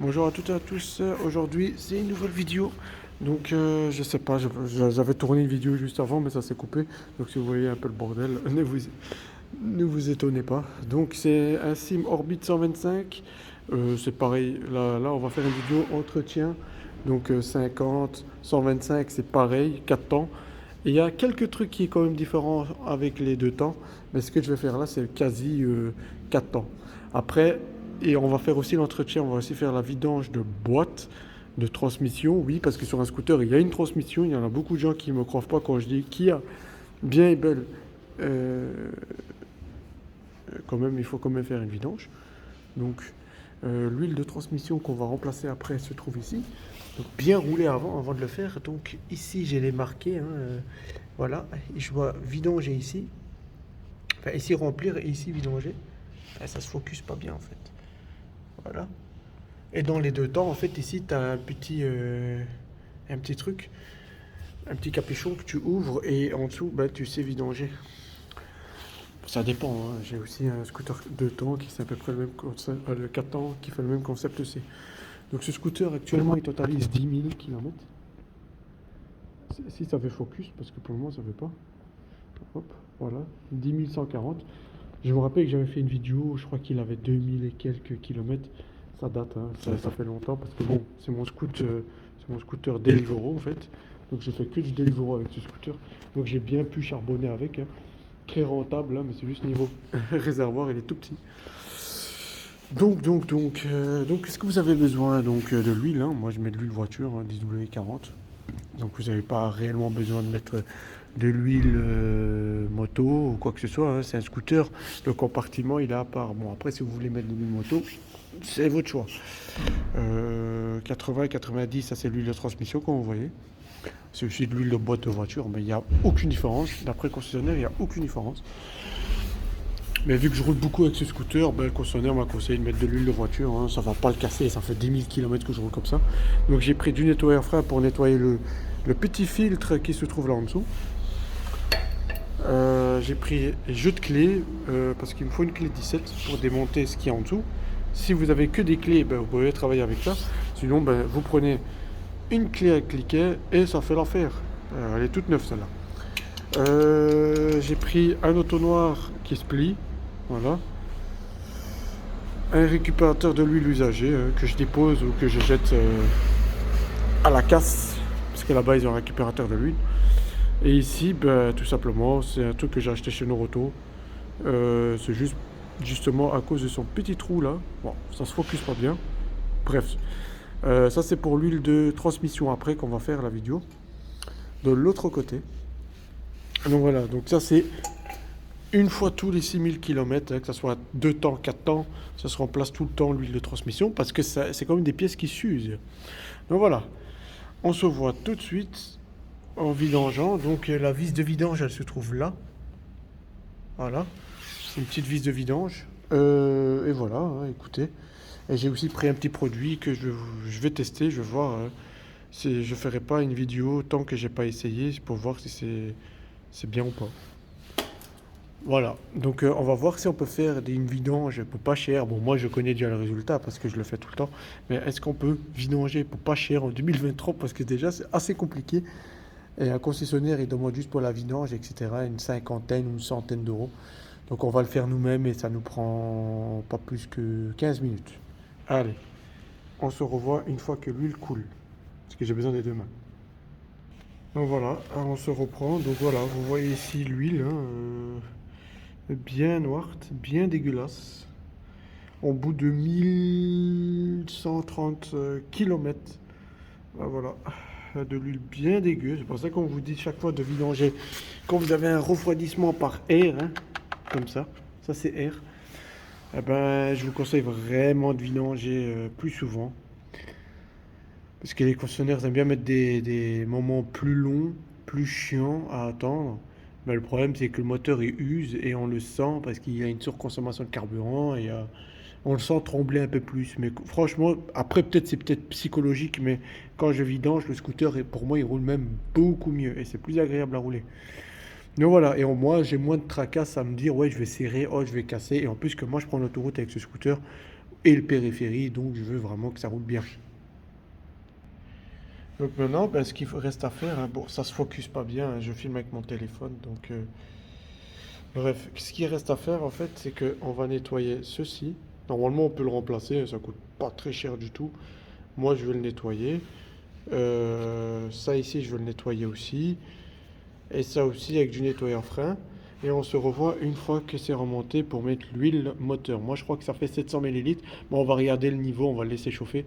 Bonjour à toutes et à tous. Aujourd'hui, c'est une nouvelle vidéo. Donc, je sais pas, j'avais tourné une vidéo juste avant, mais ça s'est coupé. Donc, si vous voyez un peu le bordel, ne vous étonnez pas. Donc, c'est un Sim Orbit 125. C'est pareil. Là, on va faire une vidéo entretien. Donc, 50, 125, c'est pareil, 4 temps. Et il y a quelques trucs qui est quand même différents avec les deux temps. Mais ce que je vais faire là, c'est quasi 4 temps. Après, et on va faire aussi l'entretien, on va aussi faire la vidange de boîte de transmission. Oui, parce que sur un scooter, il y a une transmission. Il y en a beaucoup de gens qui ne me croient pas quand je dis qu'il y a bien et belle. euh, Quand même, il faut quand même faire une vidange. Donc, l'huile de transmission qu'on va remplacer après se trouve ici. Donc, bien rouler avant de le faire. Donc, ici, j'ai les marqués, hein, voilà, et je dois vidanger ici. Enfin, ici remplir et ici vidanger. Ah, ça se focus pas bien en fait. Voilà. Et dans les deux temps, en fait, ici, tu as un petit truc, un petit capuchon que tu ouvres et en dessous, bah, tu sais vidanger. Ça dépend, hein. J'ai aussi un scooter 2 temps qui c'est à peu près le même concept, le 4 temps qui fait le même concept aussi. Donc ce scooter actuellement il totalise 10 000 km. Si ça fait focus, parce que pour le moment ça ne fait pas. Hop, voilà, 10 140. Je me rappelle que j'avais fait une vidéo, je crois qu'il avait 2000 et quelques kilomètres. Ça date, hein, ça fait longtemps parce que bon, c'est mon scooter Deliveroo en fait. Donc j'ai fait que du Deliveroo avec ce scooter. Donc j'ai bien pu charbonner avec, hein. Très rentable, hein, mais c'est juste niveau réservoir, il est tout petit. Donc, est-ce que vous avez besoin de l'huile, hein? Moi je mets de l'huile voiture, hein, 10W40. Donc vous n'avez pas réellement besoin de mettre de l'huile moto ou quoi que ce soit, hein. C'est un scooter. Le compartiment il est à part. Bon après si vous voulez mettre de l'huile moto, c'est votre choix. 80 et 90, ça c'est l'huile de transmission comme vous voyez. C'est aussi de l'huile de boîte de voiture, mais il n'y a aucune différence. D'après le concessionnaire, il n'y a aucune différence. Mais vu que je roule beaucoup avec ce scooter, ben, le concessionnaire m'a conseillé de mettre de l'huile de voiture, hein. Ça va pas le casser, ça fait 10 000 km que je roule comme ça. Donc j'ai pris du nettoyeur frein pour nettoyer le petit filtre qui se trouve là en dessous. J'ai pris les jeux de clés parce qu'il me faut une clé 17 pour démonter ce qu'il y a en dessous. Si vous avez que des clés, ben, vous pouvez travailler avec ça. Sinon, ben, vous prenez une clé à cliquet et ça fait l'affaire. Elle est toute neuve celle-là. J'ai pris un auto-noir qui se plie. Voilà. Un récupérateur de l'huile usagée que je dépose ou que je jette à la casse. Parce que là-bas, ils ont un récupérateur de l'huile. Et ici, ben, tout simplement, c'est un truc que j'ai acheté chez Noroto. C'est juste justement à cause de son petit trou là. Bon, ça se focus pas bien. Bref, ça c'est pour l'huile de transmission après qu'on va faire la vidéo. De l'autre côté. Donc voilà, donc ça c'est une fois tous les 6000 km, hein, que ce soit 2 temps, 4 temps, ça se remplace tout le temps l'huile de transmission parce que c'est quand même des pièces qui s'usent. Donc voilà, on se voit tout de suite en vidangeant. Donc la vis de vidange elle se trouve là. Voilà, une petite vis de vidange. Et voilà, hein, écoutez. Et j'ai aussi pris un petit produit que je vais tester, je vais voir. Si je ferai pas une vidéo tant que j'ai pas essayé pour voir si c'est bien ou pas. Voilà, donc on va voir si on peut faire une vidange pour pas cher. Bon, moi je connais déjà le résultat parce que je le fais tout le temps, mais est-ce qu'on peut vidanger pour pas cher en 2023 parce que déjà c'est assez compliqué et un concessionnaire il demande juste pour la vidange, etc., une cinquantaine ou une centaine d'euros. Donc on va le faire nous-mêmes et ça nous prend pas plus que 15 minutes. Allez, on se revoit une fois que l'huile coule parce que j'ai besoin des deux mains. Donc voilà, on se reprend. Donc voilà, vous voyez ici l'huile, hein, bien noire, bien dégueulasse. Au bout de 1130 km, voilà, de l'huile bien dégueu. C'est pour ça qu'on vous dit chaque fois de vidanger quand vous avez un refroidissement par air, hein, comme ça c'est air. Eh ben, je vous conseille vraiment de vidanger plus souvent. Parce que les concessionnaires aiment bien mettre des moments plus longs, plus chiants à attendre. Mais le problème, c'est que le moteur il use et on le sent parce qu'il y a une surconsommation de carburant et on le sent trembler un peu plus. Mais franchement, après, peut-être c'est peut-être psychologique, mais quand je vidange, le scooter, pour moi, il roule même beaucoup mieux et c'est plus agréable à rouler. Donc voilà, et moi, j'ai moins de tracas à me dire, ouais, je vais serrer, oh, je vais casser. Et en plus, que moi, je prends l'autoroute avec ce scooter, et le périphérie, donc je veux vraiment que ça roule bien. Donc maintenant, ben, ce qu'il reste à faire, hein, bon, ça se focus pas bien, hein, je filme avec mon téléphone, donc bref, ce qu'il reste à faire en fait, c'est que on va nettoyer ceci. Normalement, on peut le remplacer, ça coûte pas très cher du tout. Moi, je vais le nettoyer. Ça ici, je vais le nettoyer aussi. Et ça aussi avec du nettoyeur frein. Et on se revoit une fois que c'est remonté pour mettre l'huile moteur. Moi, je crois que ça fait 700 millilitres. Mais on va regarder le niveau, on va le laisser chauffer. Et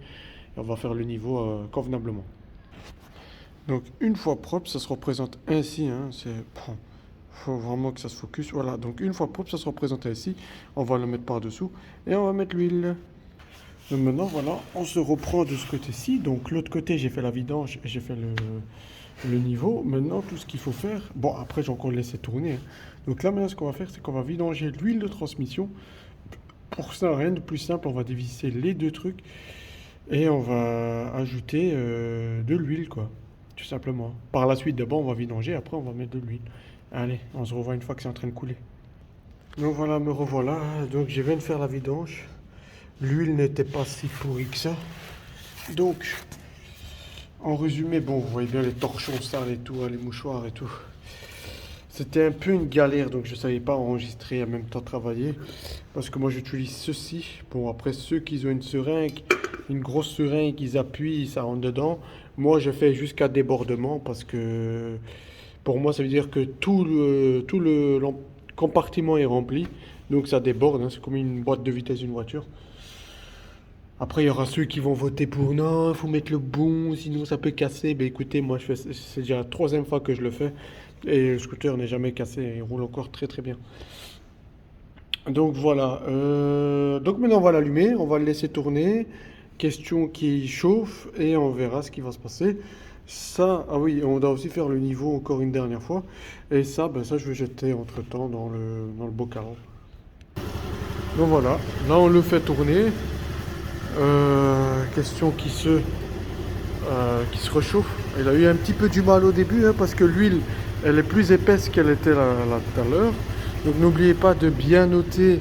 on va faire le niveau convenablement. Donc, une fois propre, ça se représente ainsi. Hein, bon, faut vraiment que ça se focus. Voilà, donc une fois propre, ça se représente ainsi. On va le mettre par-dessous. Et on va mettre l'huile. Donc maintenant, voilà, on se reprend de ce côté-ci. Donc l'autre côté, j'ai fait la vidange et j'ai fait le niveau. Maintenant, tout ce qu'il faut faire... Bon, après, j'ai encore laissé tourner. Hein. Donc là, maintenant, ce qu'on va faire, c'est qu'on va vidanger l'huile de transmission. Pour ça, rien de plus simple. On va dévisser les deux trucs. Et on va ajouter de l'huile, quoi. Tout simplement. Par la suite, d'abord, on va vidanger. Après, on va mettre de l'huile. Allez, on se revoit une fois que c'est en train de couler. Donc voilà, me revoilà. Donc, je viens de faire la vidange. L'huile n'était pas si pourrie que ça. Donc, en résumé, bon, vous voyez bien les torchons sales et tout, hein, les mouchoirs et tout. C'était un peu une galère, donc je ne savais pas enregistrer et en même temps travailler. Parce que moi, j'utilise ceci. Bon, après, ceux qui ont une seringue, une grosse seringue, ils appuient, ça rentre dedans. Moi, je fais jusqu'à débordement parce que pour moi, ça veut dire que tout le compartiment est rempli. Donc, ça déborde, hein, c'est comme une boîte de vitesse d'une voiture. Après, il y aura ceux qui vont voter pour non, il faut mettre le bon, sinon ça peut casser. Ben écoutez, moi, c'est déjà la troisième fois que je le fais. Et le scooter n'est jamais cassé, il roule encore très très bien. Donc voilà. Donc maintenant, on va l'allumer, on va le laisser tourner. Question qui chauffe et on verra ce qui va se passer. Ça, ah oui, on doit aussi faire le niveau encore une dernière fois. Et ça, ben ça, je vais jeter entre-temps dans le bocal. Donc voilà, là, on le fait tourner. Question qui se réchauffe. Il a eu un petit peu du mal au début hein, parce que l'huile elle est plus épaisse qu'elle était là tout à l'heure. Donc n'oubliez pas de bien noter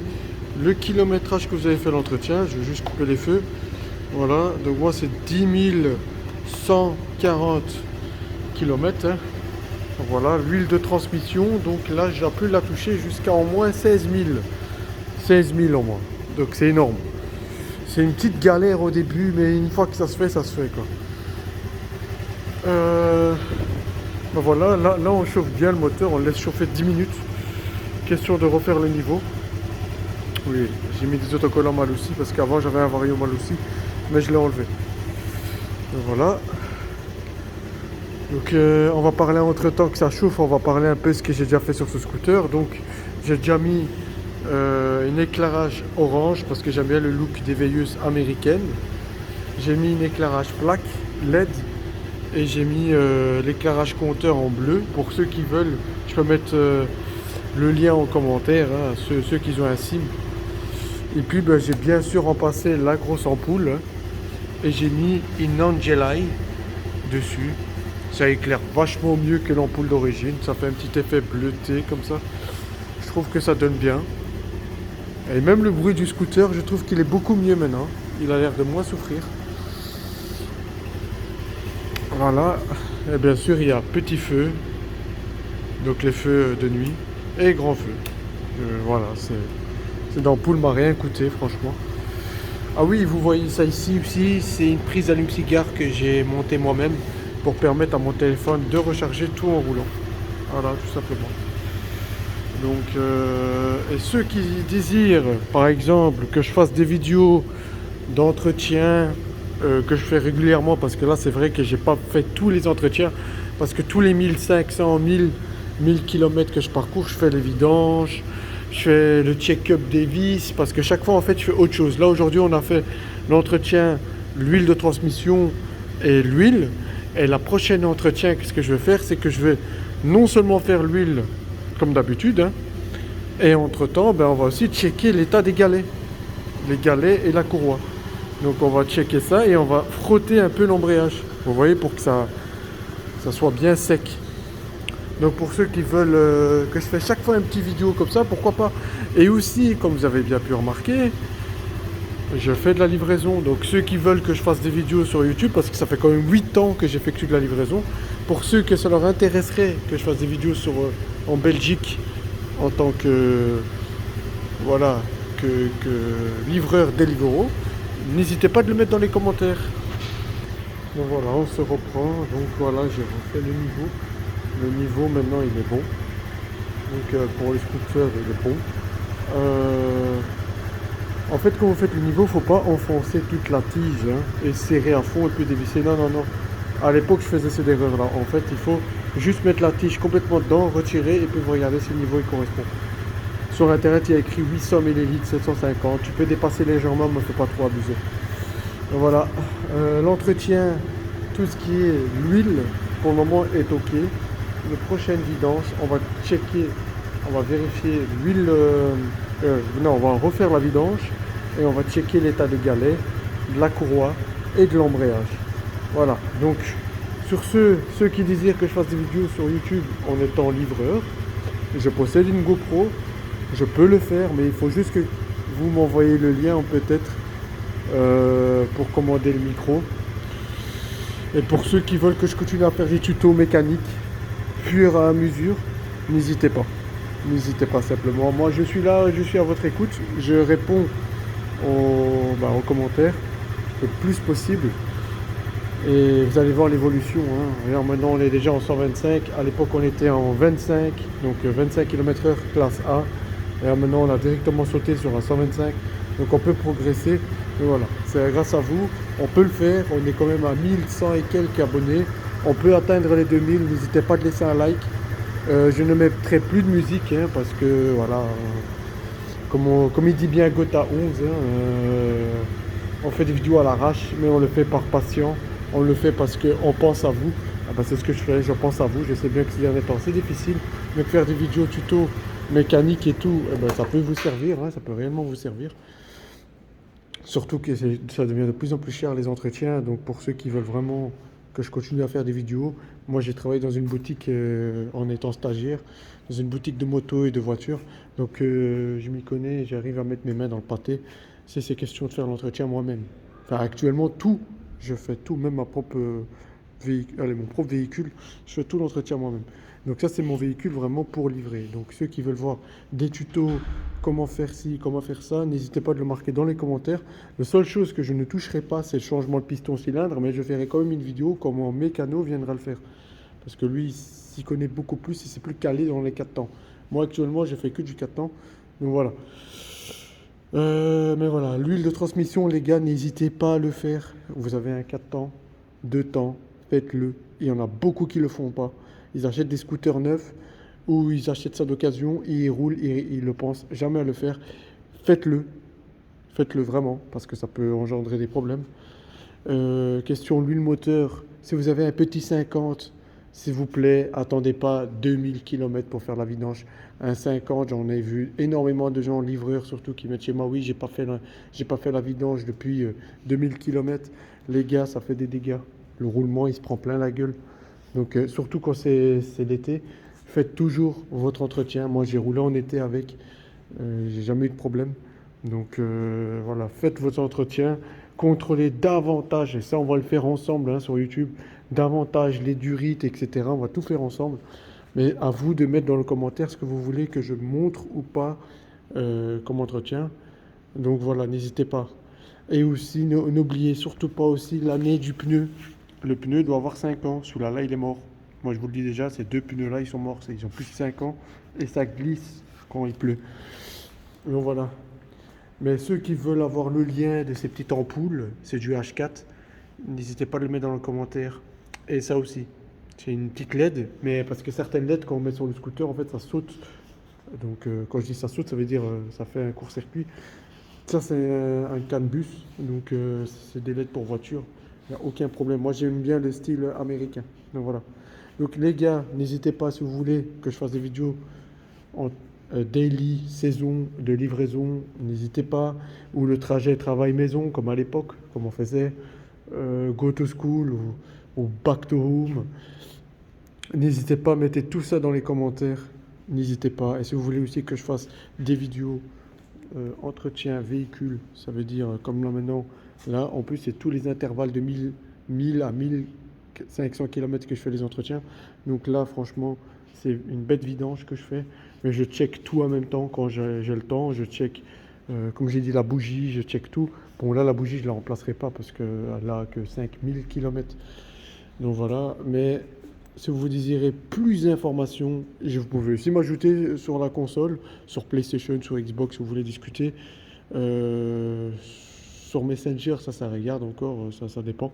le kilométrage que vous avez fait l'entretien. Je vais juste couper les feux. Voilà, donc moi c'est 10 140 km. Hein. Voilà, l'huile de transmission. Donc là j'ai pu la toucher jusqu'à au moins 16 000. 16 000 au moins. Donc c'est énorme. C'est une petite galère au début, mais une fois que ça se fait quoi. Ben voilà, là on chauffe bien le moteur, on le laisse chauffer 10 minutes. Question de refaire le niveau. Oui, j'ai mis des autocollants mal aussi, parce qu'avant j'avais un vario mal aussi, mais je l'ai enlevé. Donc voilà. Donc on va parler entre temps que ça chauffe, on va parler un peu de ce que j'ai déjà fait sur ce scooter. Donc j'ai déjà mis un éclairage orange parce que j'aime bien le look des veilleuses américaines. J'ai mis un éclairage plaque LED et j'ai mis l'éclairage compteur en bleu. Pour ceux qui veulent, je peux mettre le lien en commentaire, hein, ceux qui ont un SIM. Et puis ben, j'ai bien sûr remplacé la grosse ampoule hein, et j'ai mis une Angelai dessus. Ça éclaire vachement mieux que l'ampoule d'origine. Ça fait un petit effet bleuté comme ça. Je trouve que ça donne bien. Et même le bruit du scooter, je trouve qu'il est beaucoup mieux maintenant. Il a l'air de moins souffrir. Voilà. Et bien sûr, il y a petit feu. Donc les feux de nuit. Et grand feu. Voilà, cette ampoule m'a rien coûté, franchement. Ah oui, vous voyez ça ici aussi. C'est une prise allume-cigare que j'ai montée moi-même pour permettre à mon téléphone de recharger tout en roulant. Voilà, tout simplement. Donc, et ceux qui désirent, par exemple, que je fasse des vidéos d'entretien que je fais régulièrement, parce que là, c'est vrai que j'ai pas fait tous les entretiens, parce que tous les 1500, 1000 km que je parcours, je fais les vidanges, je fais le check-up des vis, parce que chaque fois, en fait, je fais autre chose. Là, aujourd'hui, on a fait l'entretien, l'huile de transmission et l'huile. Et la prochaine entretien, qu'est-ce que je vais faire, c'est que je vais non seulement faire l'huile, comme d'habitude, hein. Et entre-temps, ben, on va aussi checker l'état des galets. Les galets et la courroie. Donc on va checker ça et on va frotter un peu l'embrayage. Vous voyez, pour que ça soit bien sec. Donc pour ceux qui veulent que je fasse chaque fois une petite vidéo comme ça, pourquoi pas. Et aussi, comme vous avez bien pu remarquer, Je fais de la livraison, donc ceux qui veulent que je fasse des vidéos sur YouTube, parce que ça fait quand même 8 ans que j'effectue de la livraison, pour ceux que ça leur intéresserait que je fasse des vidéos en Belgique en tant que, voilà, que livreur Deliveroo, n'hésitez pas de le mettre dans les commentaires. Donc voilà, on se reprend, donc voilà, j'ai refait le niveau. Le niveau maintenant il est bon, donc pour les scooters il est bon. En fait, quand vous faites le niveau, faut pas enfoncer toute la tige hein, et serrer à fond et puis dévisser. Non, non, non. À l'époque, je faisais cette erreur-là. En fait, il faut juste mettre la tige complètement dedans, retirer et puis vous regardez si le niveau il correspond. Sur internet, il y a écrit 800 ml, 750. Tu peux dépasser légèrement, mais il ne faut pas trop abuser. Donc voilà. L'entretien, tout ce qui est l'huile, pour le moment est ok. Le prochaine vidange, on va checker, on va vérifier l'huile. Non, on va refaire la vidange et on va checker l'état des galets, de la courroie et de l'embrayage. Voilà, donc sur ceux qui désirent que je fasse des vidéos sur YouTube en étant livreur, je possède une GoPro, je peux le faire, mais il faut juste que vous m'envoyez le lien peut-être pour commander le micro. Et pour ceux qui veulent que je continue à faire des tutos mécaniques, fur et à mesure, n'hésitez pas. N'hésitez pas simplement. Moi, je suis là, je suis à votre écoute. Je réponds aux commentaires le plus possible. Et vous allez voir l'évolution. Hein. Alors maintenant, on est déjà en 125. À l'époque, on était en 25. Donc 25 km/h classe A. Et alors maintenant, on a directement sauté sur un 125. Donc on peut progresser. Et voilà, c'est grâce à vous. On peut le faire. On est quand même à 1100 et quelques abonnés. On peut atteindre les 2000. N'hésitez pas à laisser un like. Je ne mettrai plus de musique hein, parce que voilà, comme il dit bien Gotha 11, on fait des vidéos à l'arrache, mais on le fait par passion, on le fait parce qu'on pense à vous. Ah ben, c'est ce que je fais, je pense à vous. Je sais bien que ces derniers temps c'est difficile, mais faire des vidéos tuto mécaniques et tout, eh ben, ça peut vous servir, hein, ça peut réellement vous servir. Surtout que ça devient de plus en plus cher les entretiens, donc pour ceux qui veulent vraiment que je continue à faire des vidéos. Moi, j'ai travaillé dans une boutique en étant stagiaire, dans une boutique de moto et de voitures. Donc, je m'y connais, j'arrive à mettre mes mains dans le pâté. C'est question de faire l'entretien moi-même. Enfin, actuellement, tout, je fais tout, même mon propre véhicule, je fais tout l'entretien moi-même. Donc ça, c'est mon véhicule vraiment pour livrer. Donc ceux qui veulent voir des tutos, comment faire ci, comment faire ça, n'hésitez pas à le marquer dans les commentaires. La seule chose que je ne toucherai pas, c'est le changement de piston cylindre, mais je ferai quand même une vidéo comment Mécano viendra le faire. Parce que lui, il s'y connaît beaucoup plus, il s'est plus calé dans les 4 temps. Moi, actuellement, je fais que du 4 temps. Donc voilà. Mais voilà, l'huile de transmission, les gars, n'hésitez pas à le faire. Vous avez un 4 temps, 2 temps, faites-le. Il y en a beaucoup qui ne le font pas. Ils achètent des scooters neufs ou ils achètent ça d'occasion, ils roulent, ils ne pensent jamais à le faire. Faites-le. Faites-le vraiment, parce que ça peut engendrer des problèmes. Question l'huile moteur. Si vous avez un petit 50, s'il vous plaît, attendez pas 2000 km pour faire la vidange. Un 50, j'en ai vu énormément de gens, livreurs surtout, qui mettent chez moi, oui, j'ai pas fait la vidange depuis 2000 km. Les gars, ça fait des dégâts. Le roulement, il se prend plein la gueule. Donc, surtout quand c'est l'été, faites toujours votre entretien. Moi, j'ai roulé en été avec, j'ai jamais eu de problème. Donc, voilà, faites votre entretien. Contrôlez davantage, et ça, on va le faire ensemble hein, sur YouTube, davantage les durites, etc. On va tout faire ensemble. Mais à vous de mettre dans le commentaire ce que vous voulez que je montre ou pas comme entretien. Donc voilà, n'hésitez pas. Et aussi, n'oubliez surtout pas aussi l'année du pneu. Le pneu doit avoir 5 ans. Celui-là, là, il est mort. Moi, je vous le dis déjà, ces deux pneus-là, ils sont morts. Ils ont plus de 5 ans et ça glisse quand il pleut. Donc voilà. Mais ceux qui veulent avoir le lien de ces petites ampoules, c'est du H4. N'hésitez pas à le mettre dans le commentaire. Et ça aussi. C'est une petite LED, mais parce que certaines LED, quand on met sur le scooter, en fait, ça saute. Donc, quand je dis ça saute, ça veut dire ça fait un court-circuit. Ça, c'est un CAN-bus, donc c'est des LED pour voiture. Il n'y a aucun problème. Moi, j'aime bien le style américain. Donc voilà. Donc les gars, n'hésitez pas si vous voulez que je fasse des vidéos en daily, saison, de livraison. N'hésitez pas. Ou le trajet travail-maison, comme à l'époque, comme on faisait. Go to school ou back to home. N'hésitez pas, mettez tout ça dans les commentaires. N'hésitez pas. Et si vous voulez aussi que je fasse des vidéos entretien véhicule, ça veut dire comme là maintenant, là en plus c'est tous les intervalles de 1000 à 1500 km que je fais les entretiens. Donc là franchement c'est une bête vidange que je fais, mais je check tout en même temps quand j'ai le temps, je check comme j'ai dit la bougie, je check tout. Bon là la bougie je la remplacerai pas parce qu'elle a que 5000 km. Donc voilà, mais si vous désirez plus d'informations, vous pouvez aussi m'ajouter sur la console, sur PlayStation, sur Xbox, si vous voulez discuter. Sur Messenger, ça regarde encore, ça dépend.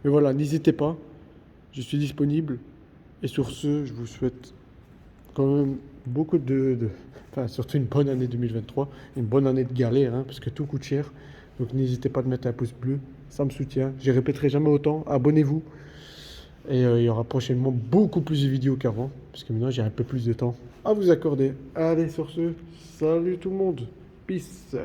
Mais voilà, n'hésitez pas, je suis disponible. Et sur ce, je vous souhaite quand même beaucoup enfin, surtout une bonne année 2023, une bonne année de galère, hein, parce que tout coûte cher. Donc n'hésitez pas de mettre un pouce bleu, ça me soutient. Je répéterai jamais autant, abonnez-vous. Et il y aura prochainement beaucoup plus de vidéos qu'avant, parce que maintenant j'ai un peu plus de temps à vous accorder. Allez, sur ce, salut tout le monde, peace.